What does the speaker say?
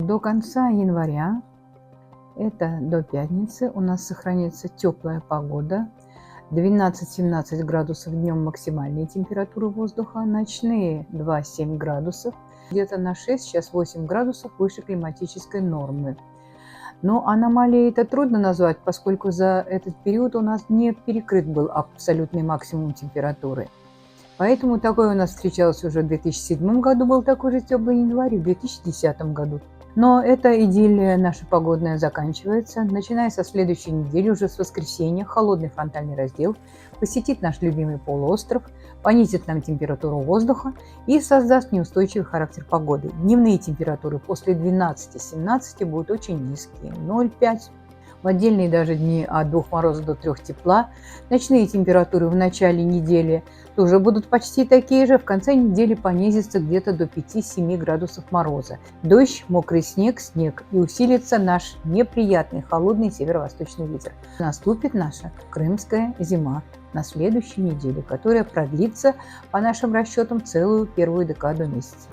до конца января, это до пятницы, у нас сохранится теплая погода. 12-17 градусов днем максимальные температуры воздуха, ночные 2-7 градусов, где-то на 6, сейчас 8 градусов выше климатической нормы. Но аномалией это трудно назвать, поскольку за этот период у нас не перекрыт был абсолютный максимум температуры. Поэтому такое у нас встречалось уже в 2007 году, был такой же теплый январь, в 2010 году. Но эта идиллия наша погодная заканчивается. Начиная со следующей недели, уже с воскресенья, холодный фронтальный раздел посетит наш любимый полуостров, понизит нам температуру воздуха и создаст неустойчивый характер погоды. Дневные температуры после 12-17 будут очень низкие, 0,5. В отдельные даже дни от 2 мороза до 3 тепла. Ночные температуры в начале недели тоже будут почти такие же. В конце недели понизится где-то до 5-7 градусов мороза. Дождь, мокрый снег, и усилится наш неприятный холодный северо-восточный ветер. Наступит наша крымская зима на следующей неделе, которая продлится, по нашим расчетам, целую первую декаду месяца.